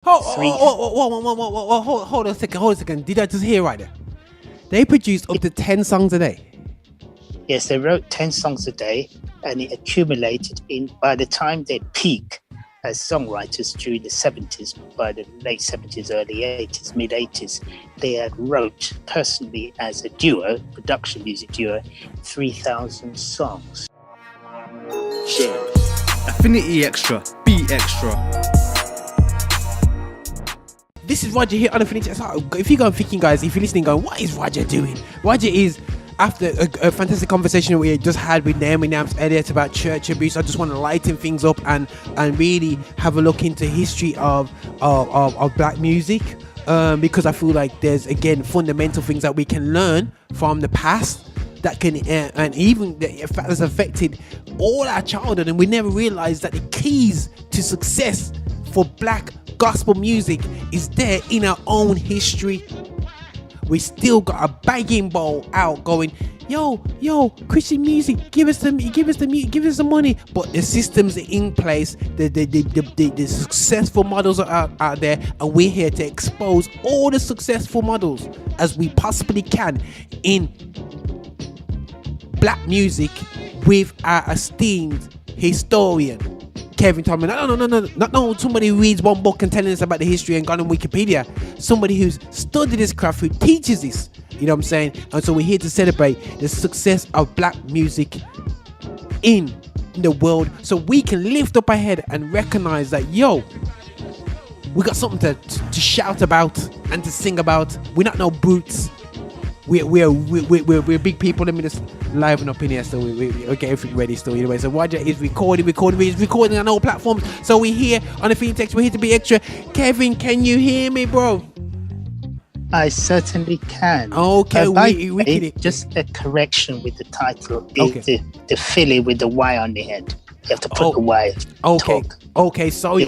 Three. Hold on a second. Did I just hear right there? They produced up to 10 songs a day. Yes, they wrote 10 songs a day, and it accumulated by the time they peak as songwriters during the 70s, by the late 70s, early 80s, mid 80s, they had wrote personally as a duo, production music duo, 3,000 songs. Affinity Extra, Beat Extra. This is Roger here on Affinity. If you go thinking, guys, if you're listening, going, what is Roger doing? Roger is, after a fantastic conversation we just had with Naomi Nams earlier about church abuse, I just want to lighten things up and really have a look into history of black music, because I feel like there's, again, fundamental things that we can learn from the past that can and even the fact that's affected all our childhood, and we never realized that the keys to success for black gospel music is there in our own history. We still got a begging bowl out going, yo, Christian music, give us the money. But the systems are in place, the successful models are out there, and we're here to expose all the successful models as we possibly can in black music with our esteemed historian Kevin Thomas. Not somebody who reads one book and telling us about the history and gone on Wikipedia. Somebody who's studied this craft, who teaches this. You know what I'm saying? And so we're here to celebrate the success of black music in the world, so we can lift up our head and recognize that, yo, we got something to shout about and to sing about. We're not no brutes. We're big people. Let me just liven up in here, so we get everything ready still. Anyway, so Roger is recording on all platforms. So we're here on the Phoenix. We're here to be extra. Kevin, can you hear me, bro? I certainly can. Okay, just a correction with the title. The Philly with the Y on the end. You have to put the Y. Okay. Sorry.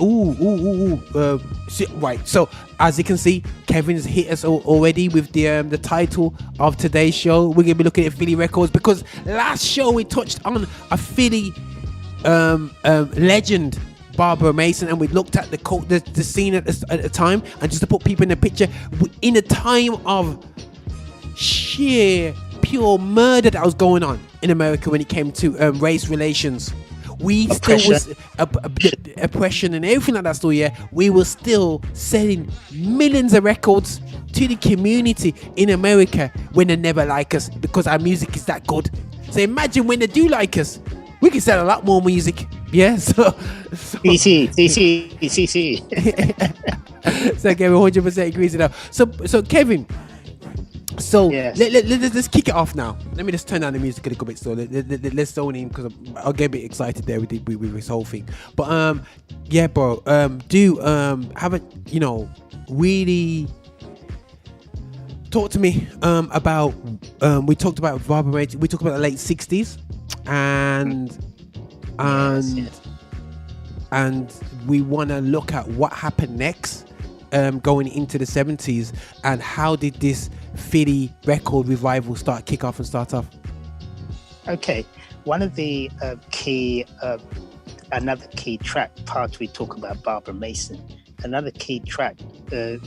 Right. So as you can see, Kevin's hit us already with the title of today's show. We're gonna be looking at Philly records, because last show we touched on a Philly legend, Barbara Mason, and we looked at the scene at the time, and just to put people in the picture, in a time of sheer pure murder that was going on in America when it came to race relations. We oppression. Still was oppression and everything like that still, yeah. We were still selling millions of records to the community in America when they never like us, because our music is that good. So imagine when they do like us, we can sell a lot more music. Yeah, so easy. So Kevin 100% agrees with that. So Kevin, so yes. Let's kick it off now. Let me just turn down the music a little bit, so let's zone in, because I'll get a bit excited there with this whole thing. But yeah, bro, do have a, really talk to me about we talked about Barbara Mason. We talked about the late 60s and we want to look at what happened next, going into the 70s, and how did this Philly record revival start off? Okay, one of the another key track part we talk about Barbara Mason. Another key track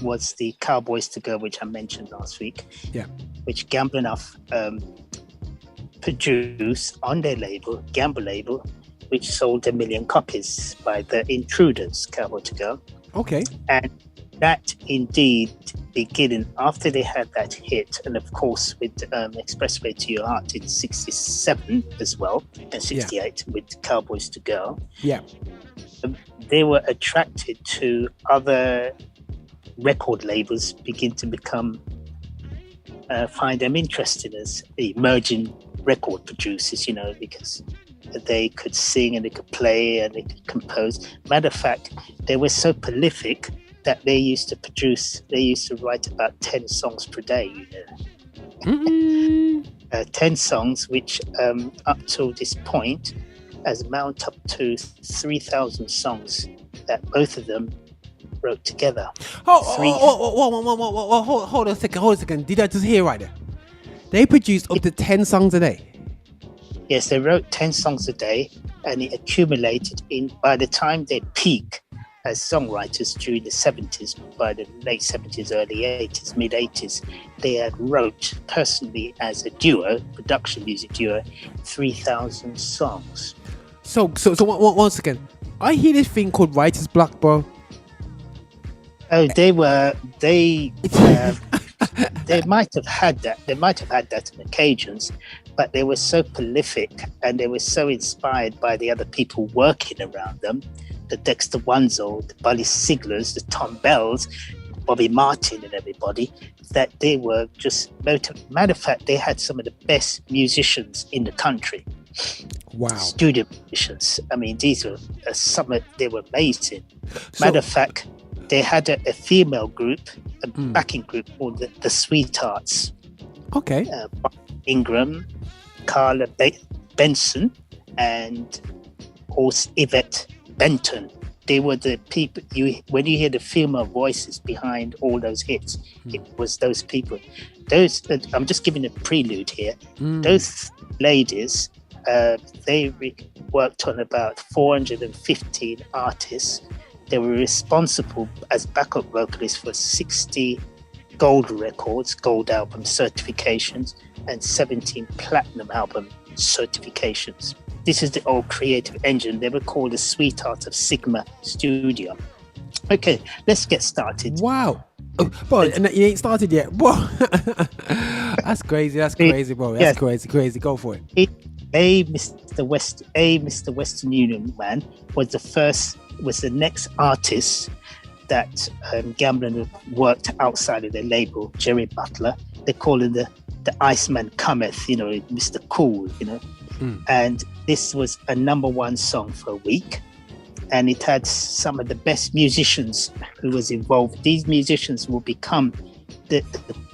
was the Cowboys to Go, which I mentioned last week. Yeah, which Gamble Huff produced on their label, Gamble label, which sold 1 million copies by the Intruders, Cowboy to Go. Okay, and that indeed beginning after they had that hit, and of course with Expressway to Your Heart in 67 as well, and 68 with Cowboys to Go. Yeah, they were attracted to other record labels, begin to become find them interesting as emerging record producers, because they could sing and they could play and they could compose. Matter of fact, they were so prolific that they used to write about 10 songs per day, 10 songs, which up till this point has mounted up to 3,000 songs that both of them wrote together. Hold on a second. Did I just hear right there? They produced up to 10 songs a day. Yes, they wrote 10 songs a day, and it accumulated by the time they peak as songwriters during the 70s. By the late 70s, early 80s, mid 80s, they had wrote personally as a duo, production music duo, 3,000 songs. So once again, I hear this thing called writer's block, bro. Oh, they might have had that. They might have had that on occasions, but they were so prolific and they were so inspired by the other people working around them, the Dexter Wanzel, the Bully Siglers, the Tom Bells, Bobby Martin and everybody, that they were just, matter of fact, they had some of the best musicians in the country. Wow. Studio musicians. I mean, these were they were amazing. Matter of fact, they had a female group, a backing group called the Sweethearts. Okay. Ingram, Carla Benson, and also Yvette Benton. They were the people, when you hear the female voices behind all those hits, it was those people. I'm just giving a prelude here. Those ladies, they worked on about 415 artists. They were responsible as backup vocalists for 60 gold records, gold album certifications, and 17 platinum album certifications. This is the old creative engine. They were called the Sweetheart of Sigma Studio. Okay, let's get started. Wow. Oh, bro, and you ain't started yet. Whoa. That's crazy. That's crazy, bro. That's crazy. Go for it. Mr. Western Union man was the next artist that Gamble worked outside of their label, Jerry Butler. They call him the Iceman Cometh, Mr. Cool, And this was a number one song for a week. And it had some of the best musicians who was involved. These musicians will become the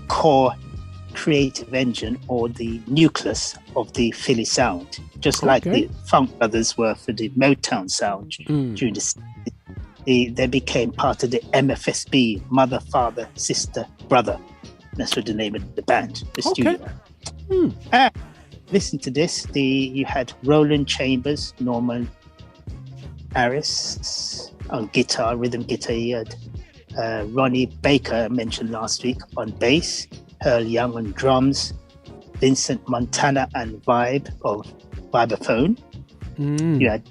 core creative engine or the nucleus of the Philly sound, just like the Funk Brothers were for the Motown sound during they became part of the MFSB, Mother, Father, Sister, Brother. That's what the name of the band, the studio. Listen to this. You had Roland Chambers, Norman Harris on guitar, rhythm guitar. You had Ronnie Baker, I mentioned last week, on bass. Earl Young on drums, Vincent Montana and Vibe of Vibraphone. You had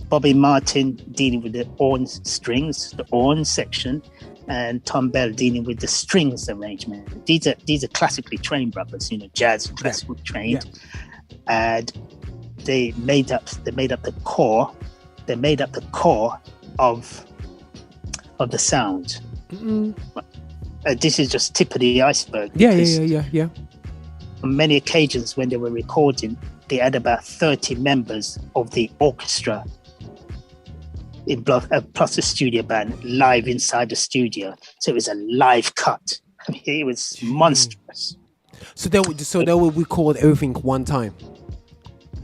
Bobby Martin dealing with the horn strings, the horn section, and Tom Bell dealing with the strings arrangement. These are classically trained brothers, jazz and classical trained, and they made up the core. They made up the core of the sound. This is just tip of the iceberg. Yeah. On many occasions when they were recording, they had about 30 members of the orchestra plus the studio band live inside the studio. So it was a live cut. I mean, it was monstrous. So they would record everything one time.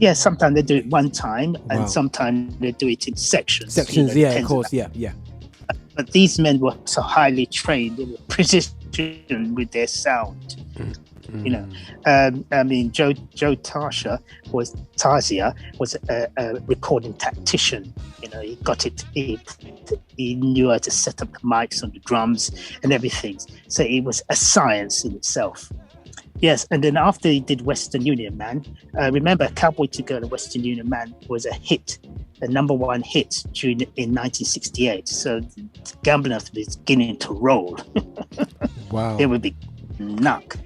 Yeah, sometimes they do it one time, and sometimes they do it in sections. Of course, yeah. But these men were so highly trained, they were precision with their sound. I mean, Joe Tarzia was a recording tactician. He got it. He knew how to set up the mics on the drums and everything. So it was a science in itself. Yes, and then after he did Western Union Man, remember Cowboy to Girl and Western Union Man was a hit, a number one hit in 1968. So Gamble Huff was beginning to roll. Wow. It would be knock.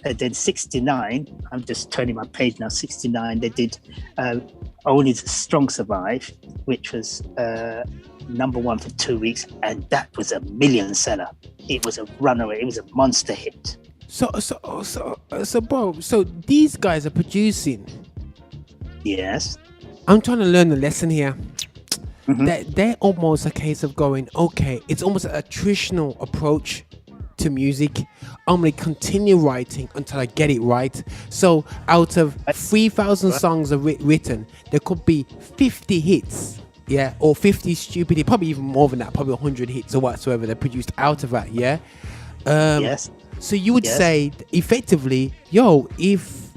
And then 69, I'm just turning my page now, 69, they did Only the Strong Survive, which was number one for 2 weeks, and that was a million seller. It was a runaway, it was a monster hit. So bro, so these guys are producing. Yes. I'm trying to learn the lesson here. They're almost a case of going, okay, it's almost a traditional approach to music. I'm going to continue writing until I get it right. So out of 3,000 songs are written, there could be 50 hits, or 50 stupid hits, probably even more than that, probably 100 hits or whatsoever they're produced out of that, yes. So you would say, effectively, if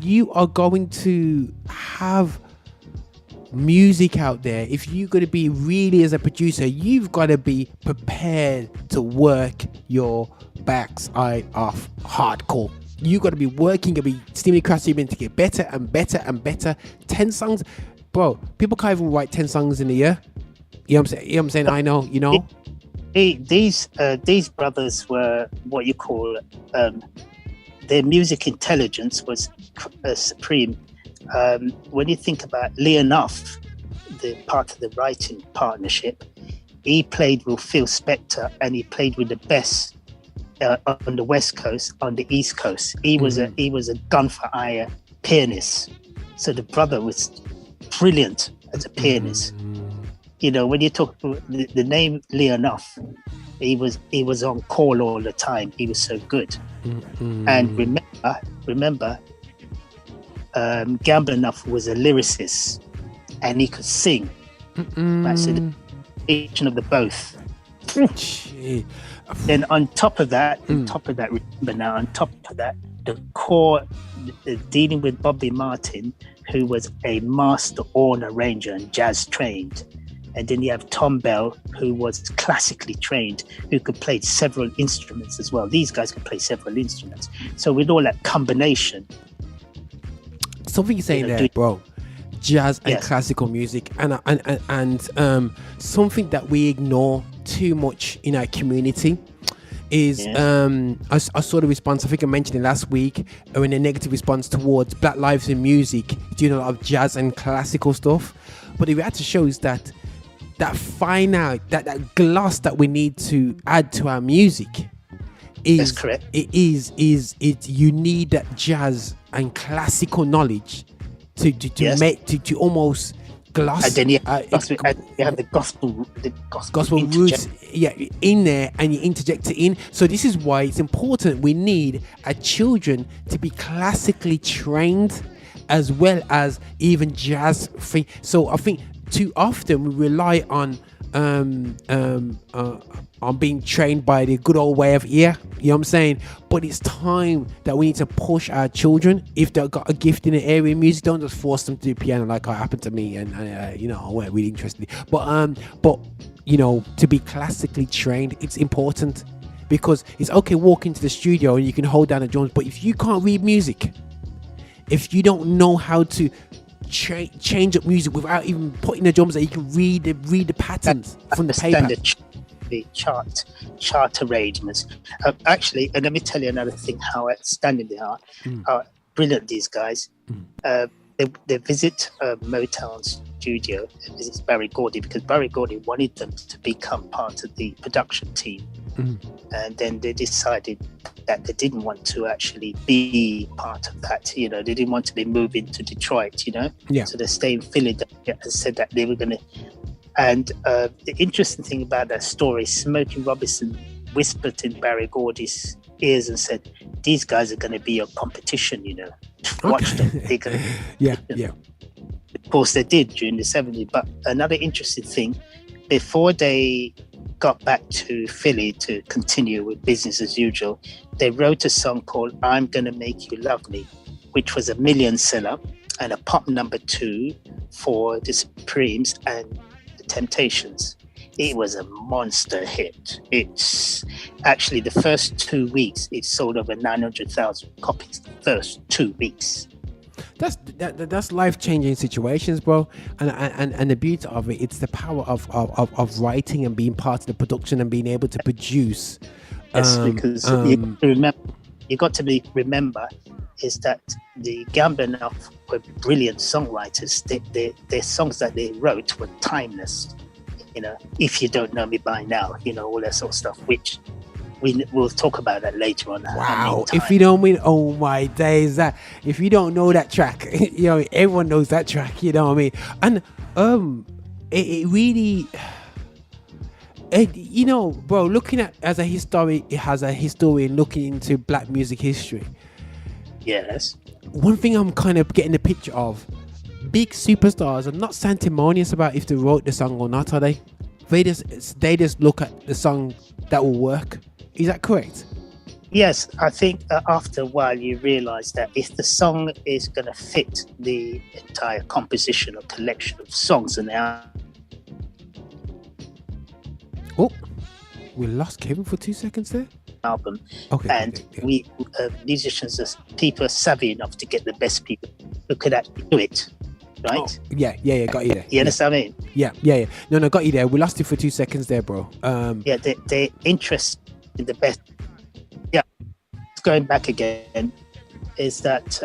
you are going to have music out there, if you're going to be really as a producer, you've got to be prepared to work your backside off hardcore. You got to be working, you'll be steaming across even to get better and better and better. 10 songs, bro. People can't even write 10 songs in a year. You know what I'm saying? You know what I'm saying? I know, you know. These brothers were what you call their music intelligence was supreme. When you think about Leon Huff, the part of the writing partnership, he played with Phil Spector and he played with the best on the West Coast, on the East Coast. He was a gun for hire pianist. So the brother was brilliant as a pianist. You know, when you talk the name Leon Huff, he was on call all the time. He was so good. And remember, Gamble Huff was a lyricist, and he could sing. That's the combination of the both. Then on top of that, the core, dealing with Bobby Martin, who was a master horn arranger and jazz trained. And then you have Tom Bell, who was classically trained, who could play several instruments as well. These guys could play several instruments. So with all that combination. Something you're saying there, bro. Jazz and classical music, and something that we ignore too much in our community is I saw the response, I think I mentioned it last week, in a negative response towards Black Lives in Music, doing a lot of jazz and classical stuff. But the reality shows that fine art, that gloss that we need to add to our music is that's correct. You need that jazz and classical knowledge to almost gloss. And then you have the gospel roots, in there, and you interject it in. So this is why it's important. We need our children to be classically trained as well as even jazz free. So I think too often we rely on being trained by the good old way of ear, you know what I'm saying? But it's time that we need to push our children. If they've got a gift in the area of music, don't just force them to do piano like it happened to me, and I weren't really interested. But you know, to be classically trained, it's important, because it's okay walk into the studio and you can hold down the drums, but if you can't read music, if you don't know how to change up music without even putting the drums that you can read the patterns from the paper, the chart arrangements. Actually, and let me tell you another thing: how outstanding they are, how brilliant these guys. They visit Motown studio, and visits Barry Gordy, because Barry Gordy wanted them to become part of the production team. And then they decided that they didn't want to actually be part of that. You know, they didn't want to be moving to Detroit, you know. So they stayed in Philadelphia and said that they were going to. And the interesting thing about that story, Smokey Robinson whispered in Barry Gordy's ears and said, "These guys are going to be your competition, you know. Watch them." They're gonna, Of course, they did during the 70s. But another interesting thing, before they got back to Philly to continue with business as usual, they wrote a song called "I'm Gonna Make You Love Me," which was a million seller and a pop number 2 for the Supremes and the Temptations. It was a monster hit. It's actually the first 2 weeks, it sold over 900,000 copies. The first 2 weeks. That's life-changing situations, bro. And the beauty of it, it's the power of writing and being part of the production and being able to produce. Yes, because you got to remember is that the Gamble Huff were brilliant songwriters. Their songs that they wrote were timeless. You know, If You Don't Know Me By Now, you know, all that sort of stuff, which we'll talk about that later on. Wow. If you don't mean, oh my days, that if you don't know that track, you know, everyone knows that track, you know what I mean? And it really, you know, bro, looking at as a historian looking into black music history. Yes. One thing I'm kind of getting the picture of, big superstars are not sanctimonious about if they wrote the song or not, are they? They just look at the song that will work. Is that correct? Yes, I think after a while you realize that if the song is going to fit the entire composition or collection of songs and Oh, we lost Kevin for 2 seconds there. album, Okay, and okay, yeah. we musicians are people are savvy enough to get the best people who could actually do it, right? Oh, yeah, got you there. You understand what I mean? Yeah. No, got you there. We lost you for 2 seconds there, bro. Yeah, they're interested in the best. Yeah, going back again is that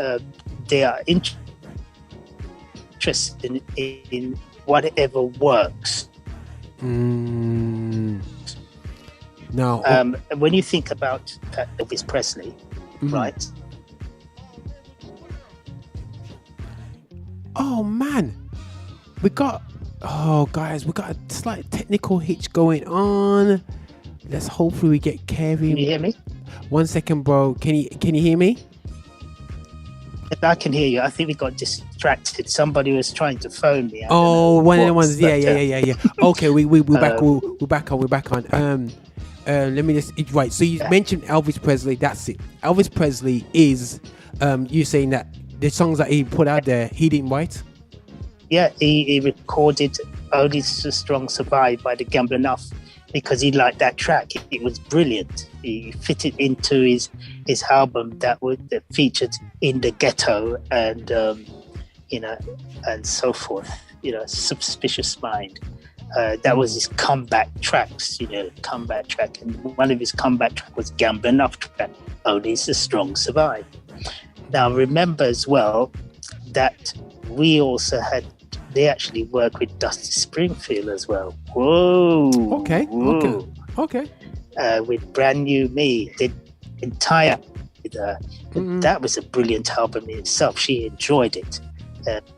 they are interested in whatever works. Now, when you think about Elvis Presley, right? Oh man, guys, we got a slight technical hitch going on. Let's hopefully we get Kevin. Can you hear me? 1 second, bro. Can you hear me? I can hear you. I think we got distracted. Somebody was trying to phone me. Oh, one of the ones. Yeah. Okay, we're back. We're back on. Let me just right. So you mentioned Elvis Presley. That's it. Elvis Presley is you saying that the songs that he put out there, he didn't write? Yeah, he recorded Only So Strong Survive by the Gamble Huff because he liked that track. It was brilliant. He fitted into his album that featured In the Ghetto and and so forth. Suspicious Mind. That was his comeback tracks. Comeback track, and one of his comeback track was Gamble Huff track. Only So Strong Survive. Now remember as well that we also they actually work with Dusty Springfield as well. Whoa. Okay. With Brand New Me, the entire that was a brilliant album in itself. She enjoyed it.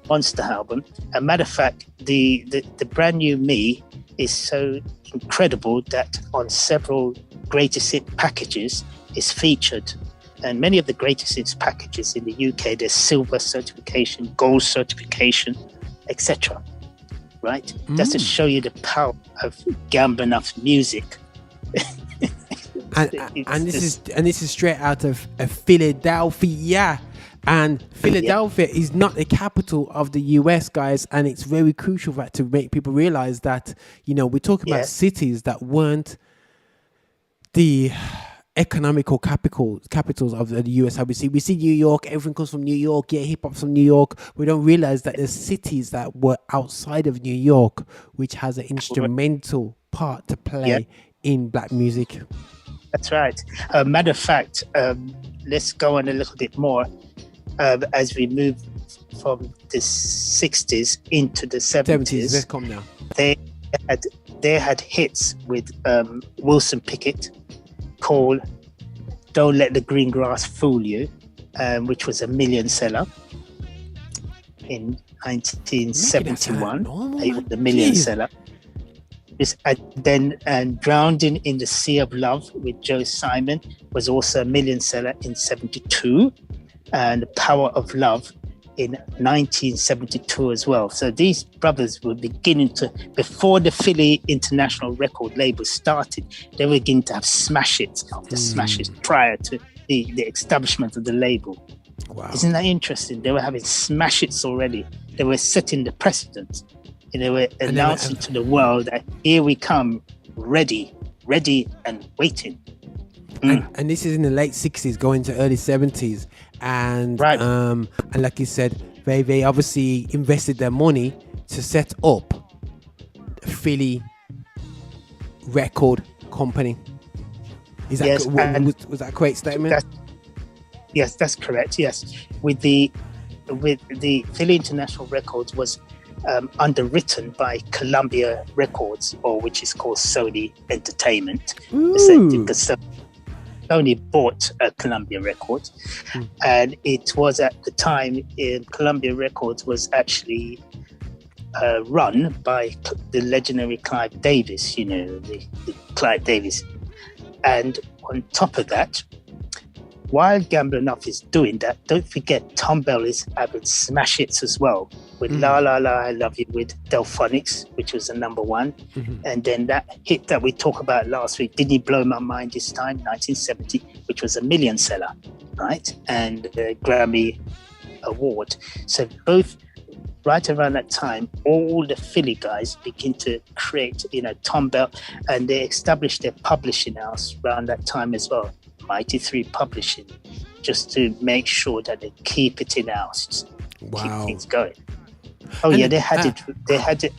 Monster album. A matter of fact, the Brand New Me is so incredible that on several greatest hit packages is featured. And many of the greatest hits packages in the UK, there's silver certification, gold certification, etc. Right? Just to show you the power of Gamble Huff's music. and this is straight out of Philadelphia. And Philadelphia is not the capital of the US, guys, and it's very crucial to make people realize that we're talking about cities that weren't the economical capitals of the US. We see New York, everything comes from New York, hip hop's from New York. We don't realize that there's cities that were outside of New York which has an instrumental part to play in black music. That's right. Matter of fact, let's go on a little bit more as we move from the 60s into the 70s. Let's come now. They had hits with Wilson Pickett called Don't Let the Green Grass Fool You, which was a million seller in 1971. It was a million seller. And Drowning in the Sea of Love with Joe Simon was also a million seller in 72, and The Power of Love in 1972 as well. So these brothers were beginning to, before the Philly International Record label started, they were beginning to have smash hits after smash hits prior to the establishment of the label. Wow. Isn't that interesting? They were having smash hits already. They were setting the precedent. And they were announcing to the world that here we come, ready and waiting. And this is in the late 60s going to early 70s. And right. And like you said, they obviously invested their money to set up a Philly record company. Is that was that a correct statement? Yes, that's correct. Yes, with the Philly International Records was underwritten by Columbia Records, or which is called Sony Entertainment. Because Sony bought Columbia Records, and it was at the time Columbia Records was actually run by the legendary Clive Davis. The Clive Davis, and on top of that, while Gamble Huff is doing that, don't forget Tom Bell is having smash hits as well. with La La La I Love You with Delphonics, which was the number one. And then that hit that we talked about last week, Didn't You Blow My Mind This Time, 1970, which was a million seller, right? And the Grammy Award. So both right around that time, all the Philly guys begin to create, Tom Bell, and they established their publishing house around that time as well, Mighty 3 Publishing, just to make sure that they keep it in-house, keep things going. Oh, and they had it,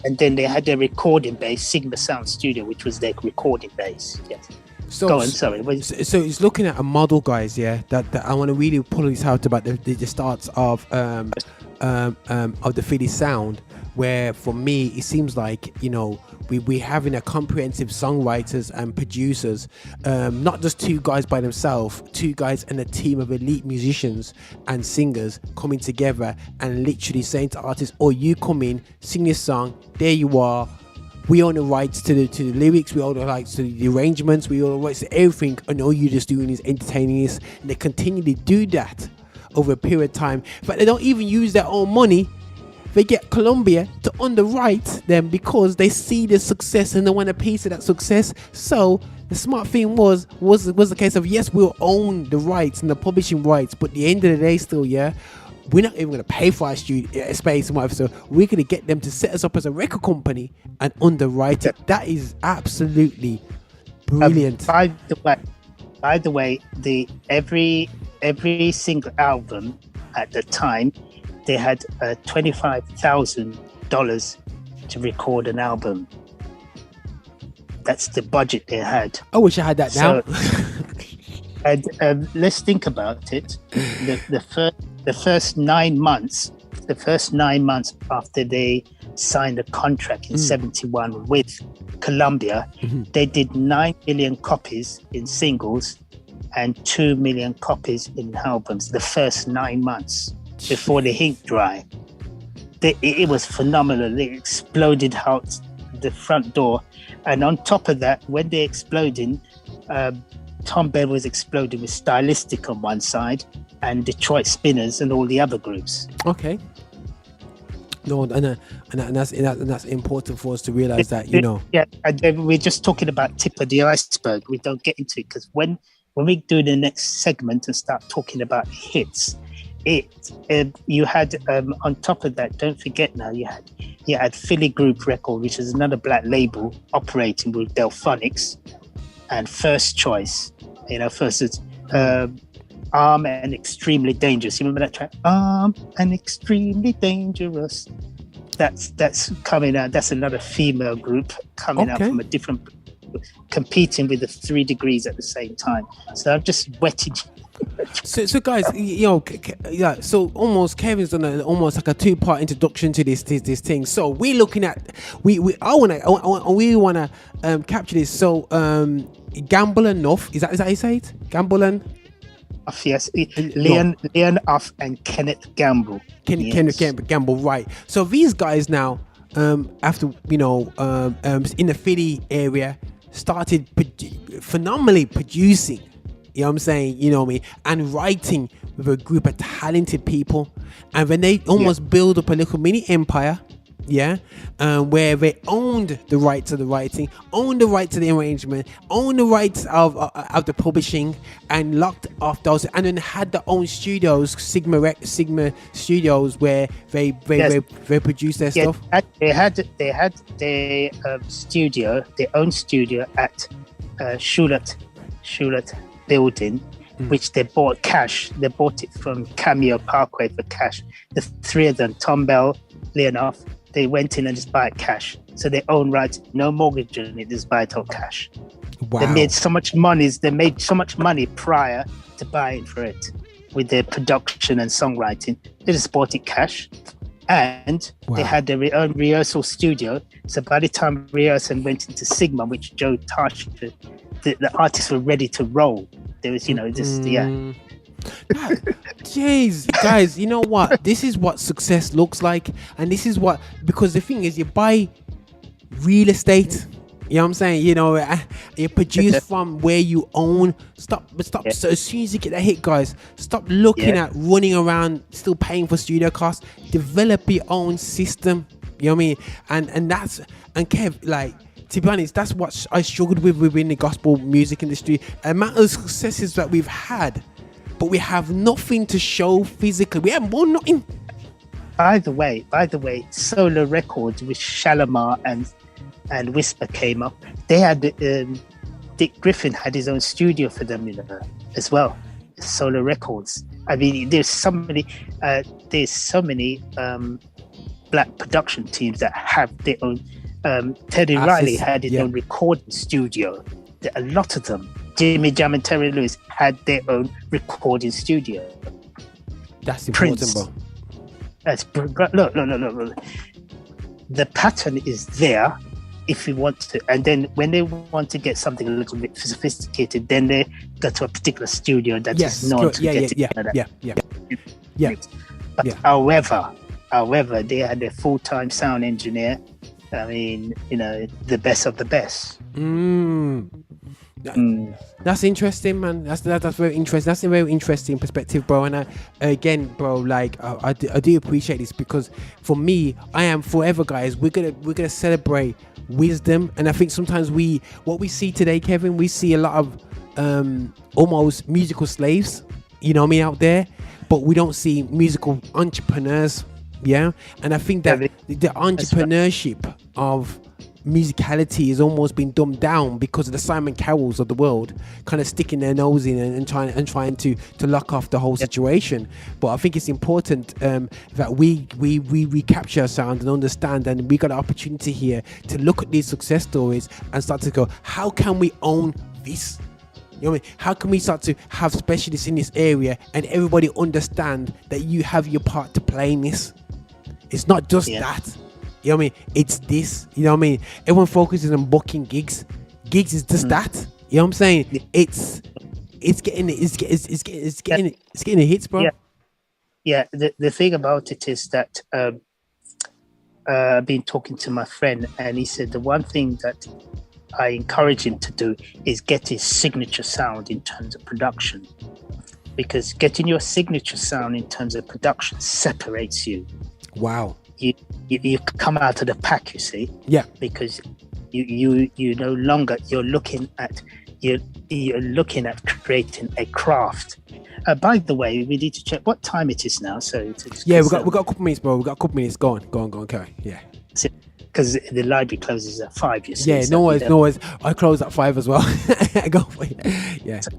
and then they had their recording base, Sigma Sound Studio, which was their recording base. Yes. So, go on, sorry. So it's looking at a model, guys, yeah, that I want to really pull this out about the starts of the Philly sound, where for me it seems like we're having a comprehensive songwriters and producers, not just two guys by themselves, two guys and a team of elite musicians and singers coming together and literally saying to artists, oh, you come in, sing this song, there you are, we own the rights to the lyrics, we own the rights to the arrangements, we own the rights to everything, and all you're just doing is entertaining us. And they continually do that over a period of time, but they don't even use their own money. They get Columbia to underwrite them because they see the success and they want a piece of that success. So the smart thing was the case of, yes, we'll own the rights and the publishing rights, but at the end of the day, still, yeah, we're not even going to pay for our studio space and whatever. So we're going to get them to set us up as a record company and underwrite it. That is absolutely brilliant. By the way, every single album at the time, they had $25,000 to record an album. That's the budget they had. I wish I had that now. And let's think about it. The first 9 months after they signed a contract in 71 with Columbia, they did 9 million copies in singles and 2 million copies in albums. The first 9 months before the ink dry, it was phenomenal. They exploded out the front door, and on top of that, when they exploding, Tom Bell was exploding with Stylistic on one side and Detroit Spinners and all the other groups. Okay. No, and that's important for us to realize that, Yeah, and we're just talking about tip of the iceberg. We don't get into it because when we do the next segment and start talking about hits, you had on top of that, don't forget now, you had Philly Group Record, which is another black label operating with Delphonics, and First Choice. First is Armed and Extremely Dangerous. You remember that track? Armed and Extremely Dangerous. That's coming out. That's another female group coming out from a different, competing with the 3 Degrees at the same time. So I'm just wetting. So guys, so almost Kevin's done almost like a 2-part introduction to this thing. So we're looking at we want to capture this. So Gamble and Huff, is that how you say it? Gamble and Huff, yes. Leon Huff and Kenneth Gamble. Kenneth Gamble, right? So these guys now, after in the Philly area, started phenomenally producing. You know what I'm saying? You know what I mean? And writing with a group of talented people. And when they almost build up a little mini empire, where they owned the rights of the writing, owned the rights of the arrangement, owned the rights of the publishing, and locked off those, and then had their own studios, Sigma Studios, where they produce their stuff. They had their studio, their own studio at Shulet building, which they bought cash. They bought it from Cameo Parkway for cash. The 3 of them, Tom Bell, Leon Huff, they went in and just buy it cash. So they own rights, no mortgage on it, just buy it all cash. Wow. They made so much money prior to buying for it with their production and songwriting. They just bought it cash. And they had their own rehearsal studio. So by the time rehearsal went into Sigma, which Joe touched, the artists were ready to roll. There was, Jeez, guys, you know what? This is what success looks like, and this is what, because the thing is, you buy real estate You know what I'm saying? You know, you produce from where you own. Stop. Yeah. So as soon as you get that hit, guys, stop looking at running around, still paying for studio costs. Develop your own system. You know what I mean? And Kev, like, to be honest, that's what I struggled with within the gospel music industry. Amount of successes that we've had, but we have nothing to show physically. We have more nothing. By the way, Solo Records with Shalimar and Whisper came up. They had Dick Griffin had his own studio for them, you know, as well. Solo Records. I mean, there's so many black production teams that have their own. Teddy Riley had his own recording studio. A lot of them. Jimmy Jam and Terry Lewis had their own recording studio. That's important, Prince. bro. Look. The pattern is there if you want to. And then when they want to get something a little bit sophisticated, then they go to a particular studio that is known to get it. But however, they had a full-time sound engineer. I mean, you know, the best of the best. That's interesting, man. That's very interesting. That's a very interesting perspective, bro. And again, bro, like I do appreciate this, because for me, I am forever, guys. We're gonna celebrate wisdom, and I think sometimes what we see today, Kevin, we see a lot of almost musical slaves, you know what I mean, out there, but we don't see musical entrepreneurs. Yeah, and I think that the entrepreneurship of musicality has almost been dumbed down because of the Simon Cowells of the world kind of sticking their nose in and trying to lock off the whole situation. But I think it's important that we recapture sound and understand, and we got an opportunity here to look at these success stories and start to go, how can we own this? You know what I mean? How can we start to have specialists in this area and everybody understand that you have your part to play in this? It's not just that. You know what I mean? It's this. You know what I mean? Everyone focuses on booking gigs. Gigs is just that. You know what I'm saying? It's getting the hits, bro. Yeah. The thing about it is that I've been talking to my friend, and he said the one thing that I encourage him to do is get his signature sound in terms of production, because getting your signature sound in terms of production separates you. Wow. You come out of the pack, you see. Yeah. Because you no longer you're looking at creating a craft. By the way, we need to check what time it is now. So we've got a couple minutes, bro. We've got a couple minutes. Go on, carry. Yeah. Because the library closes at 5, you see. Yeah, no worries. I close at 5 as well. Go for it. Yeah. So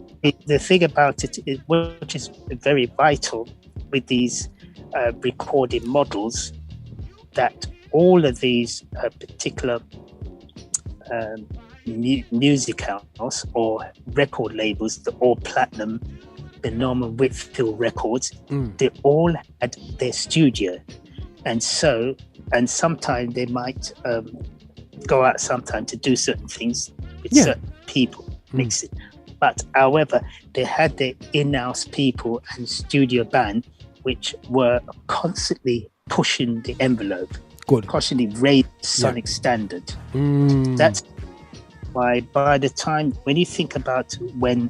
the thing about it is, which is very vital with these recording models, that all of these particular music house or record labels, the all platinum, the Norman Whitfield records, they all had their studio, and sometimes they might go out sometime to do certain things with certain people, mix it. But however, they had their in-house people and studio band, which were constantly pushing the envelope, constantly raised sonic standard. That's why by the time, when you think about when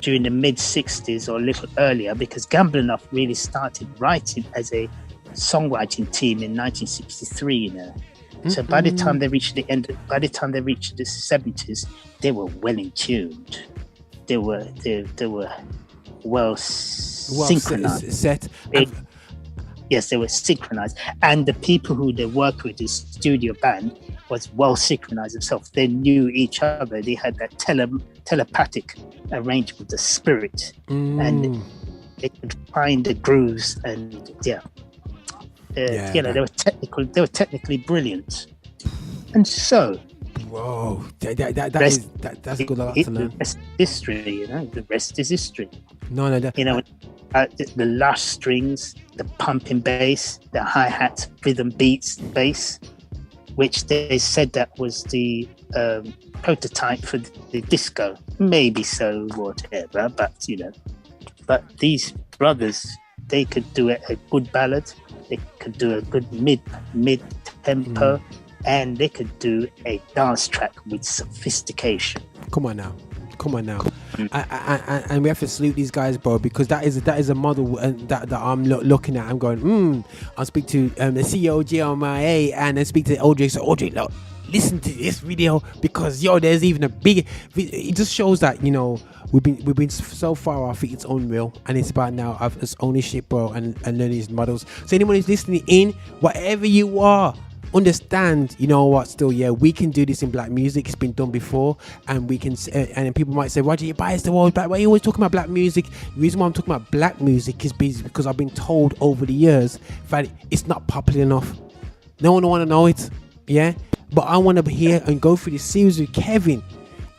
during the mid-60s or a little earlier, because Gamble Huff really started writing as a songwriting team in 1963, you know. So by the time they reached the 70s, they were well in tuned. They were well synchronized. Set. Yes, they were synchronized, and the people who they worked with, the studio band, was well synchronized themselves. They knew each other. They had that telepathic arrangement with the spirit, and they could find the grooves. And they were technical. They were technically brilliant, and so. Whoa, that's a good lot to learn. The rest is history, you know. The rest is history. No, you know. The lush strings, the pumping bass, the hi-hat, rhythm beats, bass, which they said that was the prototype for the disco. Maybe so, whatever, but you know. But these brothers, they could do a good ballad, they could do a good mid-tempo, and they could do a dance track with sophistication. Come on now. And we have to salute these guys, bro, because that is a model that I'm looking at. I'm going, I'll speak to the CEO of GMIA and then speak to Audrey. So Audrey, look, listen to this video, because there's even a bigger. It just shows that we've been so far off. It's unreal, and it's about now of this ownership, bro, and learning these models. So anyone who's listening in, whatever you are, understand, still, we can do this in black music. It's been done before, and we can, and people might say, Roger, you biased the world back. Why are you always talking about black music? The reason why I'm talking about black music is because I've been told over the years that it's not popular enough. No one want to know it, but I want to be here and go through this series with Kevin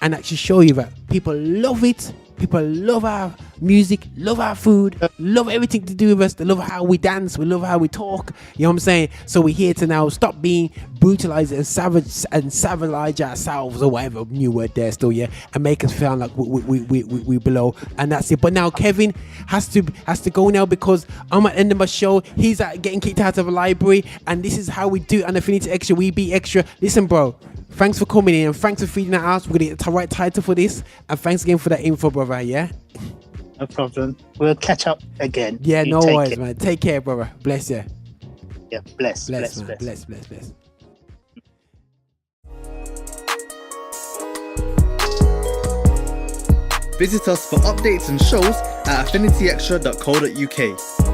and actually show you that people love it. People love our music, love our food, love everything to do with us. They love how we dance, we love how we talk. You know what I'm saying? So we're here to now stop being brutalized and savage ourselves, or whatever new word there still, and make us feel like we below. And that's it. But now Kevin has to go now, because I'm at the end of my show. He's getting kicked out of a library, and this is how we do Unaffinity Extra. We be extra. Listen, bro. Thanks for coming in, and thanks for feeding that out. We're gonna get the right title for this, and thanks again for that info, brother. Yeah. No problem. We'll catch up again. Yeah, no worries, man. Take care, brother. Bless you. Yeah, bless. Bless. Visit us for updates and shows at affinityextra.co.uk.